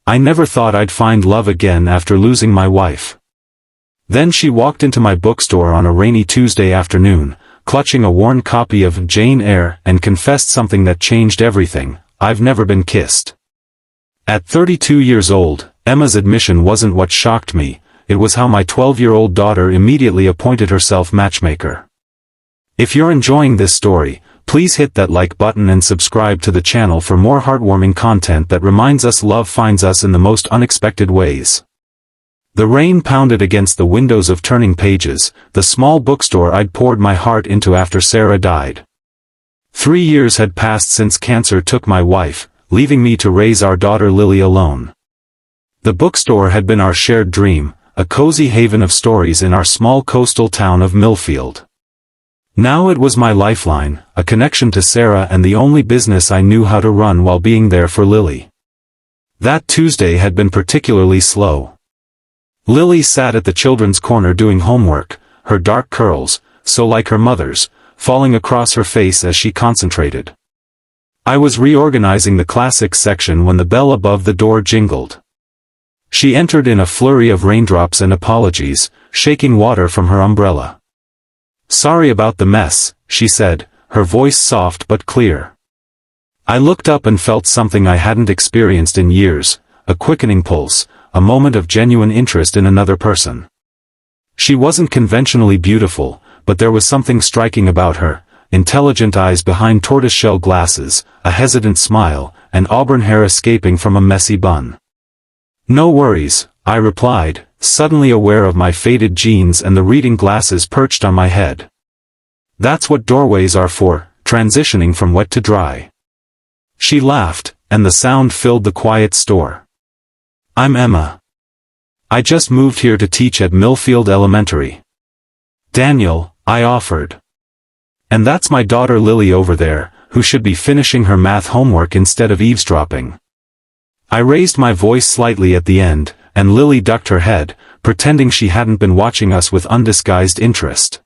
I never thought I'd find love again after losing my wife. Then she walked into my bookstore on a rainy Tuesday afternoon, clutching a worn copy of Jane Eyre, and confessed something that changed everything: I've never been kissed. At 32 years old, Emma's admission wasn't what shocked me, it was how my 12-year-old daughter immediately appointed herself matchmaker. If you're enjoying this story, please hit that like button and subscribe to the channel for more heartwarming content that reminds us love finds us in the most unexpected ways. The rain pounded against the windows of Turning Pages, the small bookstore I'd poured my heart into after Sarah died. 3 years had passed since cancer took my wife, leaving me to raise our daughter Lily alone. The bookstore had been our shared dream, a cozy haven of stories in our small coastal town of Millfield. Now it was my lifeline, a connection to Sarah, and the only business I knew how to run while being there for Lily. That Tuesday had been particularly slow. Lily sat at the children's corner doing homework, her dark curls, so like her mother's, falling across her face as she concentrated. I was reorganizing the classics section when the bell above the door jingled. She entered in a flurry of raindrops and apologies, shaking water from her umbrella. "Sorry about the mess," she said, her voice soft but clear. I looked up and felt something I hadn't experienced in years, a quickening pulse, a moment of genuine interest in another person. She wasn't conventionally beautiful, but there was something striking about her: intelligent eyes behind tortoiseshell glasses, a hesitant smile, and auburn hair escaping from a messy bun. "No worries," I replied, suddenly aware of my faded jeans and the reading glasses perched on my head. "That's what doorways are for, transitioning from wet to dry." She laughed, and the sound filled the quiet store. "I'm Emma. I just moved here to teach at Millfield Elementary." "Daniel," I offered. "And that's my daughter Lily over there, who should be finishing her math homework instead of eavesdropping." I raised my voice slightly at the end, and Lily ducked her head, pretending she hadn't been watching us with undisguised interest.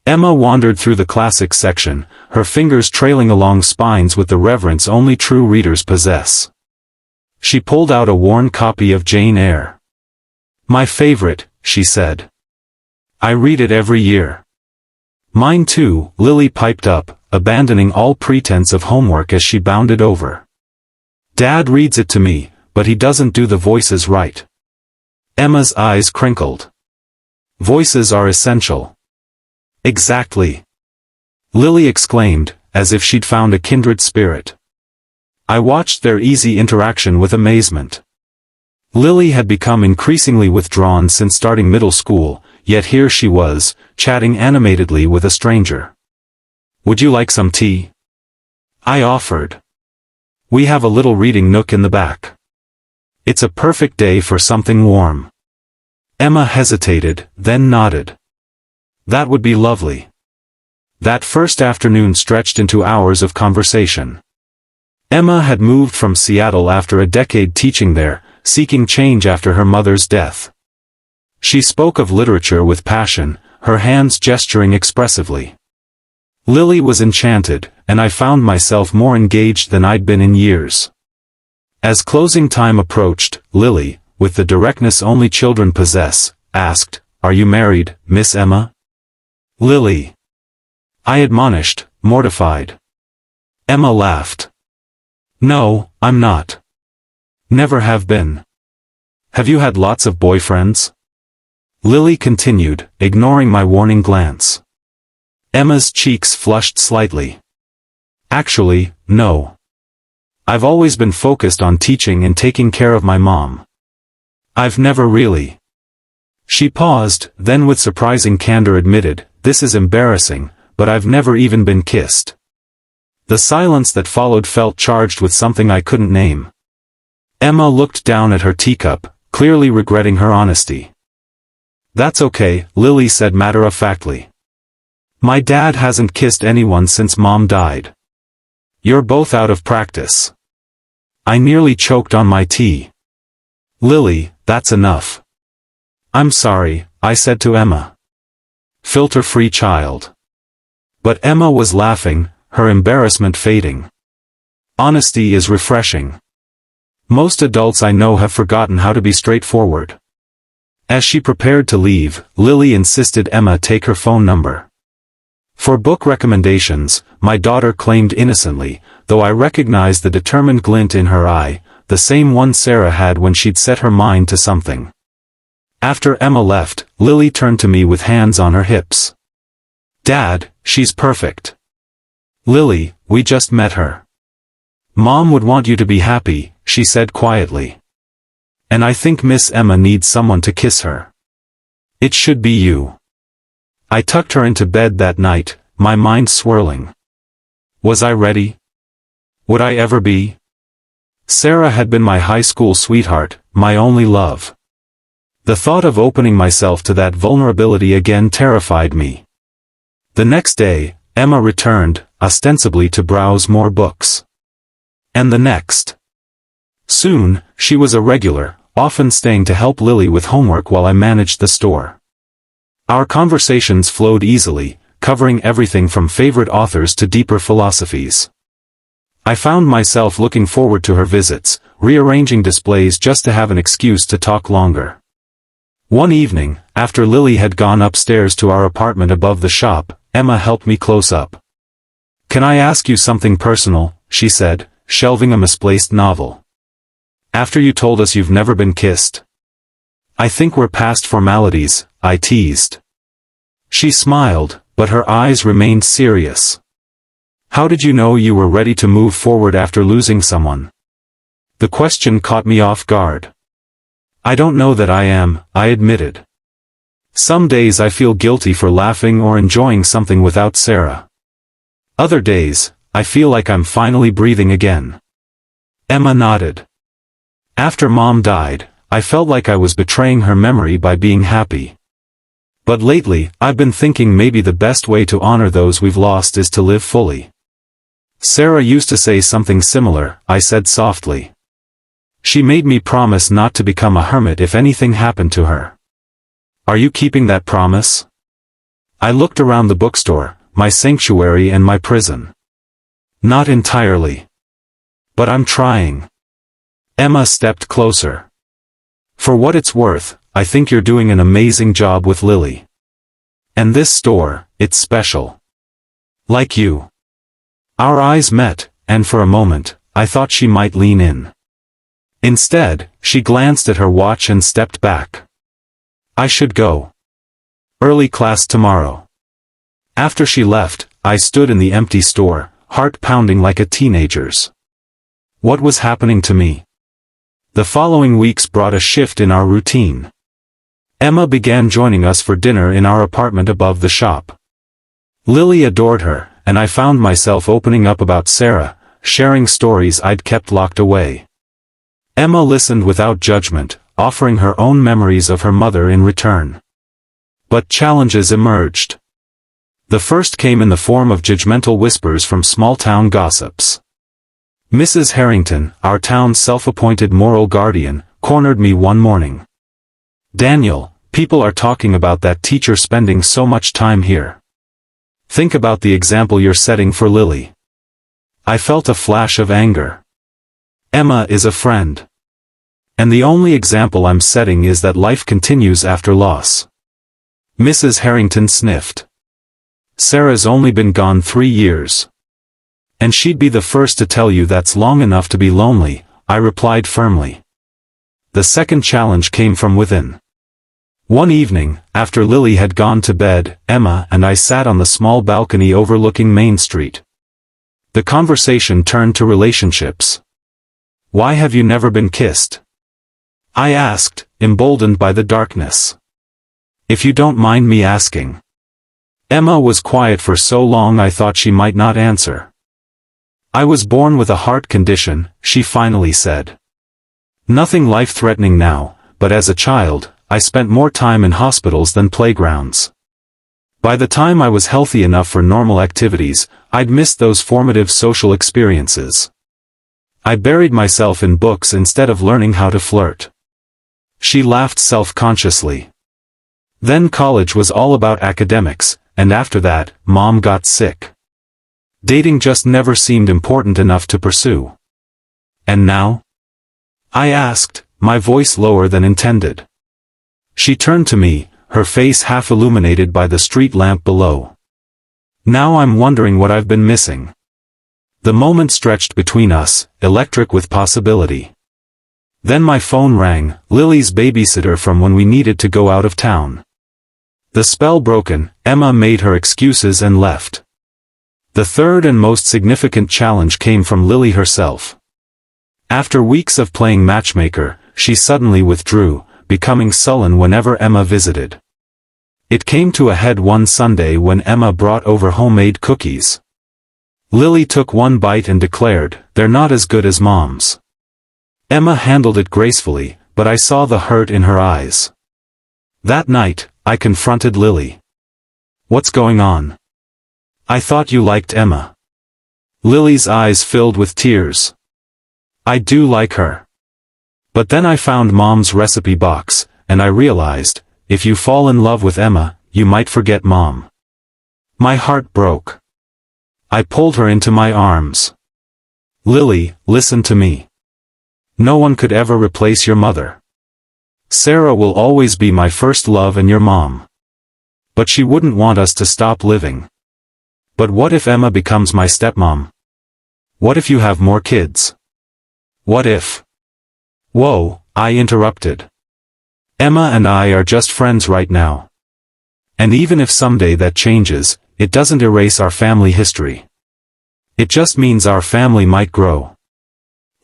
Emma wandered through the classics section, her fingers trailing along spines with the reverence only true readers possess. She pulled out a worn copy of Jane Eyre. "My favorite," she said. "I read it every year." "Mine too," Lily piped up, abandoning all pretense of homework as she bounded over. "Dad reads it to me, but he doesn't do the voices right." Emma's eyes crinkled. "Voices are essential." "Exactly," Lily exclaimed, as if she'd found a kindred spirit. I watched their easy interaction with amazement. Lily had become increasingly withdrawn since starting middle school, yet here she was, chatting animatedly with a stranger. "Would you like some tea?" I offered. "We have a little reading nook in the back. It's a perfect day for something warm." Emma hesitated, then nodded. "That would be lovely." That first afternoon stretched into hours of conversation. Emma had moved from Seattle after a decade teaching there, seeking change after her mother's death. She spoke of literature with passion, her hands gesturing expressively. Lily was enchanted, and I found myself more engaged than I'd been in years. As closing time approached, Lily, with the directness only children possess, asked, "Are you married, Miss Emma?" "Lily," I admonished, mortified. Emma laughed. "No, I'm not. Never have been." "Have you had lots of boyfriends?" Lily continued, ignoring my warning glance. Emma's cheeks flushed slightly. "Actually, no. I've always been focused on teaching and taking care of my mom. I've never really." She paused, then with surprising candor admitted, "This is embarrassing, but I've never even been kissed." The silence that followed felt charged with something I couldn't name. Emma looked down at her teacup, clearly regretting her honesty. "That's okay," Lily said matter-of-factly. "My dad hasn't kissed anyone since Mom died. You're both out of practice." I nearly choked on my tea. "Lily, that's enough." "I'm sorry," I said to Emma. "Filter-free child." But Emma was laughing, her embarrassment fading. "Honesty is refreshing." Most adults I know have forgotten how to be straightforward. As she prepared to leave, Lily insisted Emma take her phone number. For book recommendations, my daughter claimed innocently, though I recognized the determined glint in her eye, the same one Sarah had when she'd set her mind to something. After Emma left, Lily turned to me with hands on her hips. "Dad, she's perfect." "Lily, we just met her. Mom would want you to be happy," she said quietly. "And I think Miss Emma needs someone to kiss her. It should be you." I tucked her into bed that night, my mind swirling. Was I ready? Would I ever be? Sarah had been my high school sweetheart, my only love. The thought of opening myself to that vulnerability again terrified me. The next day, Emma returned, ostensibly to browse more books. And the next. Soon, she was a regular, often staying to help Lily with homework while I managed the store. Our conversations flowed easily, covering everything from favorite authors to deeper philosophies. I found myself looking forward to her visits, rearranging displays just to have an excuse to talk longer. One evening, after Lily had gone upstairs to our apartment above the shop, Emma helped me close up. "Can I ask you something personal?" she said, shelving a misplaced novel. "After you told us you've never been kissed." "I think we're past formalities," I teased. She smiled, but her eyes remained serious. "How did you know you were ready to move forward after losing someone?" The question caught me off guard. "I don't know that I am," I admitted. "Some days I feel guilty for laughing or enjoying something without Sarah. Other days, I feel like I'm finally breathing again." Emma nodded. "After Mom died, I felt like I was betraying her memory by being happy. But lately, I've been thinking maybe the best way to honor those we've lost is to live fully." "Sarah used to say something similar," I said softly. "She made me promise not to become a hermit if anything happened to her. Are you keeping that promise?" I looked around the bookstore, my sanctuary and my prison. "Not entirely. But I'm trying." Emma stepped closer. "For what it's worth, I think you're doing an amazing job with Lily. And this store, it's special. Like you." Our eyes met, and for a moment, I thought she might lean in. Instead, she glanced at her watch and stepped back. "I should go. Early class tomorrow." After she left, I stood in the empty store, heart pounding like a teenager's. What was happening to me? The following weeks brought a shift in our routine. Emma began joining us for dinner in our apartment above the shop. Lily adored her, and I found myself opening up about Sarah, sharing stories I'd kept locked away. Emma listened without judgment, offering her own memories of her mother in return. But challenges emerged. The first came in the form of judgmental whispers from small-town gossips. Mrs. Harrington, our town's self-appointed moral guardian, cornered me one morning. "Daniel, people are talking about that teacher spending so much time here. Think about the example you're setting for Lily." I felt a flash of anger. Emma is a friend. And the only example I'm setting is that life continues after loss. Mrs. Harrington sniffed. "Sarah's only been gone 3 years. And she'd be the first to tell you that's long enough to be lonely," I replied firmly. The second challenge came from within. One evening, after Lily had gone to bed, Emma and I sat on the small balcony overlooking Main Street. The conversation turned to relationships. "Why have you never been kissed?" I asked, emboldened by the darkness. "If you don't mind me asking." Emma was quiet for so long I thought she might not answer. "I was born with a heart condition," she finally said. "Nothing life-threatening now, but as a child, I spent more time in hospitals than playgrounds. By the time I was healthy enough for normal activities, I'd missed those formative social experiences. I buried myself in books instead of learning how to flirt." She laughed self-consciously. "Then college was all about academics, and after that, Mom got sick. Dating just never seemed important enough to pursue. And now? I asked, my voice lower than intended. She turned to me, her face half illuminated by the street lamp below. Now I'm wondering what I've been missing. The moment stretched between us, electric with possibility. Then my phone rang, Lily's babysitter from when we needed to go out of town. The spell broken, Emma made her excuses and left. The third and most significant challenge came from Lily herself. After weeks of playing matchmaker, she suddenly withdrew, becoming sullen whenever Emma visited. It came to a head one Sunday when Emma brought over homemade cookies. Lily took one bite and declared, "They're not as good as Mom's." Emma handled it gracefully, but I saw the hurt in her eyes. That night, I confronted Lily. "What's going on? I thought you liked Emma." Lily's eyes filled with tears. "I do like her. But then I found Mom's recipe box, and I realized, if you fall in love with Emma, you might forget Mom." My heart broke. I pulled her into my arms. "Lily, listen to me. No one could ever replace your mother. Sarah will always be my first love and your mom. But she wouldn't want us to stop living. But what if Emma becomes my stepmom? What if you have more kids? What if—" "Whoa," I interrupted. "Emma and I are just friends right now. And even if someday that changes, it doesn't erase our family history. It just means our family might grow."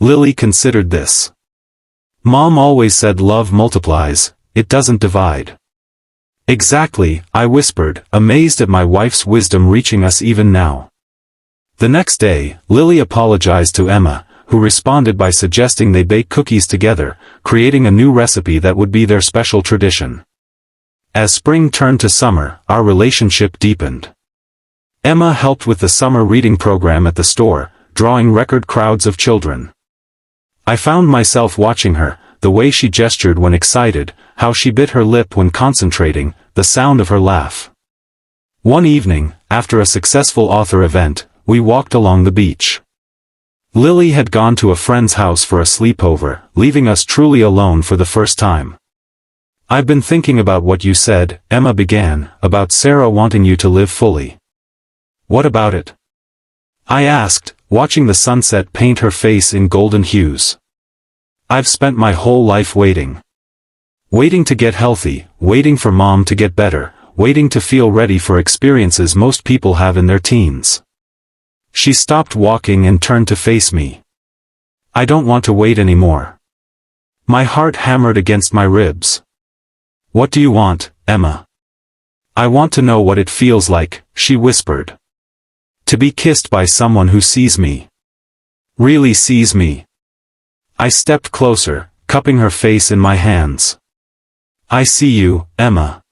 Lily considered this. "Mom always said love multiplies, it doesn't divide." "Exactly," I whispered, amazed at my wife's wisdom reaching us even now. The next day, Lily apologized to Emma, who responded by suggesting they bake cookies together, creating a new recipe that would be their special tradition. As spring turned to summer, our relationship deepened. Emma helped with the summer reading program at the store, drawing record crowds of children. I found myself watching her, the way she gestured when excited, how she bit her lip when concentrating, the sound of her laugh. One evening, after a successful author event, we walked along the beach. Lily had gone to a friend's house for a sleepover, leaving us truly alone for the first time. "I've been thinking about what you said," Emma began, "about Sarah wanting you to live fully. What about it?" I asked, watching the sunset paint her face in golden hues. "I've spent my whole life waiting. Waiting to get healthy, waiting for Mom to get better, waiting to feel ready for experiences most people have in their teens." She stopped walking and turned to face me. "I don't want to wait anymore." My heart hammered against my ribs. "What do you want, Emma?" "I want to know what it feels like," she whispered. "To be kissed by someone who sees me. Really sees me." I stepped closer, cupping her face in my hands. "I see you, Emma.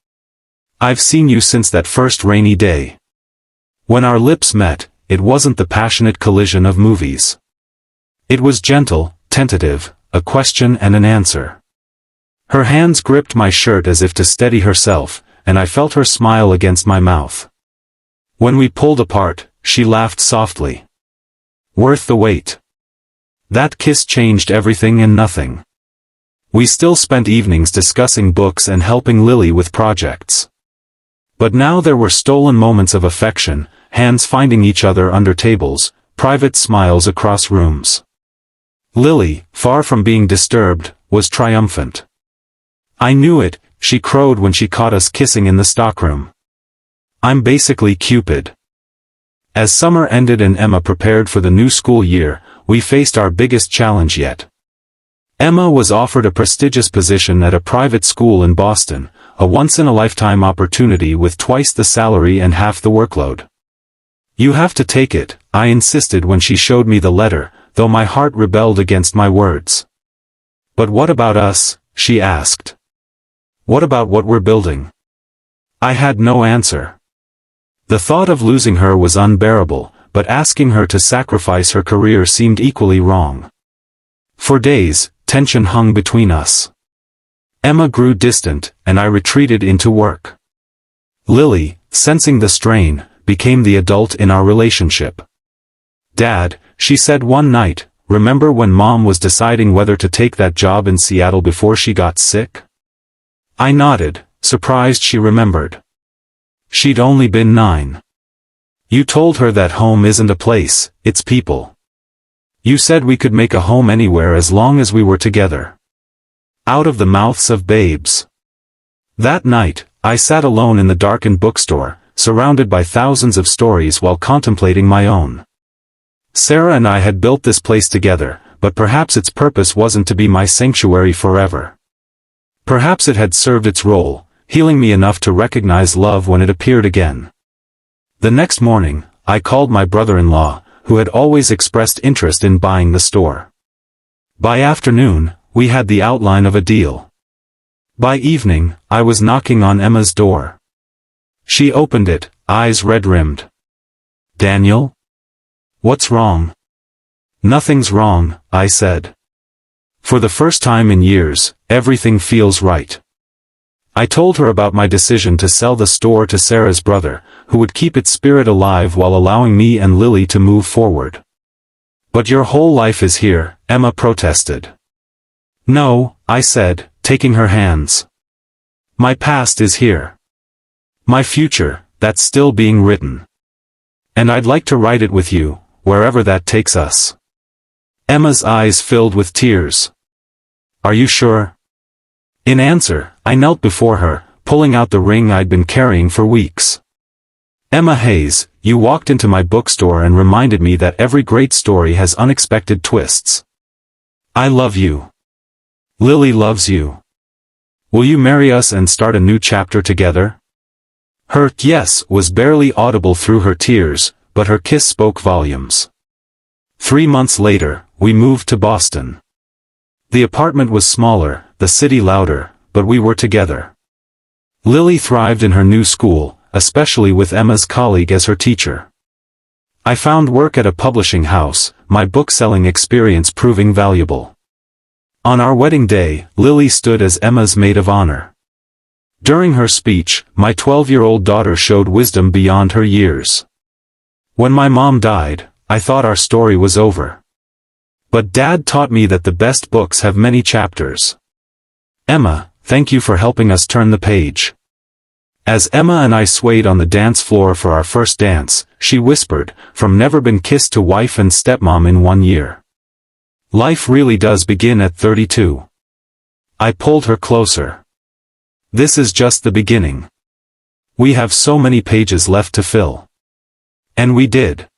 I've seen you since that first rainy day. When our lips met, it wasn't the passionate collision of movies. It was gentle, tentative, a question and an answer." Her hands gripped my shirt as if to steady herself, and I felt her smile against my mouth. When we pulled apart, she laughed softly. "Worth the wait." That kiss changed everything and nothing. We still spent evenings discussing books and helping Lily with projects. But now there were stolen moments of affection, hands finding each other under tables, private smiles across rooms. Lily, far from being disturbed, was triumphant. "I knew it," she crowed when she caught us kissing in the stockroom. "I'm basically Cupid." As summer ended and Emma prepared for the new school year, we faced our biggest challenge yet. Emma was offered a prestigious position at a private school in Boston, a once-in-a-lifetime opportunity with twice the salary and half the workload. "You have to take it," I insisted when she showed me the letter, though my heart rebelled against my words. "But what about us?" she asked. "What about what we're building?" I had no answer. The thought of losing her was unbearable, but asking her to sacrifice her career seemed equally wrong. For days, tension hung between us. Emma grew distant, and I retreated into work. Lily, sensing the strain, became the adult in our relationship. "Dad," she said one night, remember when Mom was deciding whether to take that job in Seattle before she got sick? I nodded, surprised she remembered. She'd only been 9. You told her that home isn't a place, it's people. You said we could make a home anywhere as long as we were together. Out of the mouths of babes. That night, I sat alone in the darkened bookstore, surrounded by thousands of stories while contemplating my own. Sarah and I had built this place together, but perhaps its purpose wasn't to be my sanctuary forever. Perhaps it had served its role, healing me enough to recognize love when it appeared again. The next morning, I called my brother-in-law, who had always expressed interest in buying the store. By afternoon, we had the outline of a deal. By evening, I was knocking on Emma's door. She opened it, eyes red-rimmed. "Daniel? What's wrong?" "Nothing's wrong," I said. For the first time in years, everything feels right. I told her about my decision to sell the store to Sarah's brother, who would keep its spirit alive while allowing me and Lily to move forward. "But your whole life is here," Emma protested. "No," I said, taking her hands. "My past is here. My future, that's still being written. And I'd like to write it with you, wherever that takes us." Emma's eyes filled with tears. "Are you sure?" In answer, I knelt before her, pulling out the ring I'd been carrying for weeks. "Emma Hayes, you walked into my bookstore and reminded me that every great story has unexpected twists. I love you. Lily loves you. Will you marry us and start a new chapter together?" Her "yes" was barely audible through her tears, but her kiss spoke volumes. 3 months later, we moved to Boston. The apartment was smaller, the city louder, but we were together. Lily thrived in her new school, especially with Emma's colleague as her teacher. I found work at a publishing house, my book-selling experience proving valuable. On our wedding day, Lily stood as Emma's maid of honor. During her speech, my 12-year-old daughter showed wisdom beyond her years. When my mom died, I thought our story was over. But Dad taught me that the best books have many chapters. "Emma, thank you for helping us turn the page." As Emma and I swayed on the dance floor for our first dance, she whispered, "From never been kissed to wife and stepmom in 1 year. Life really does begin at 32. I pulled her closer. "This is just the beginning. We have so many pages left to fill." And we did.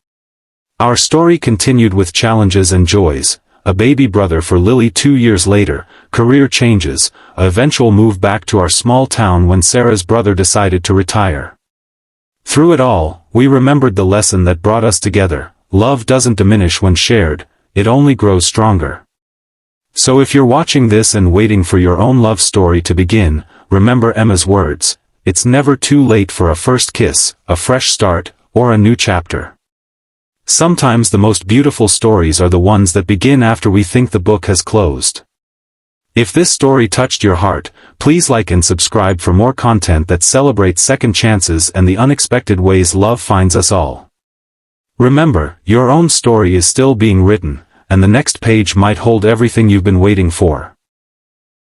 Our story continued with challenges and joys, a baby brother for Lily 2 years later, career changes, an eventual move back to our small town when Sarah's brother decided to retire. Through it all, we remembered the lesson that brought us together: love doesn't diminish when shared, it only grows stronger. So if you're watching this and waiting for your own love story to begin, remember Emma's words: it's never too late for a first kiss, a fresh start, or a new chapter. Sometimes the most beautiful stories are the ones that begin after we think the book has closed. If this story touched your heart, please like and subscribe for more content that celebrates second chances and the unexpected ways love finds us all. Remember, your own story is still being written, and the next page might hold everything you've been waiting for.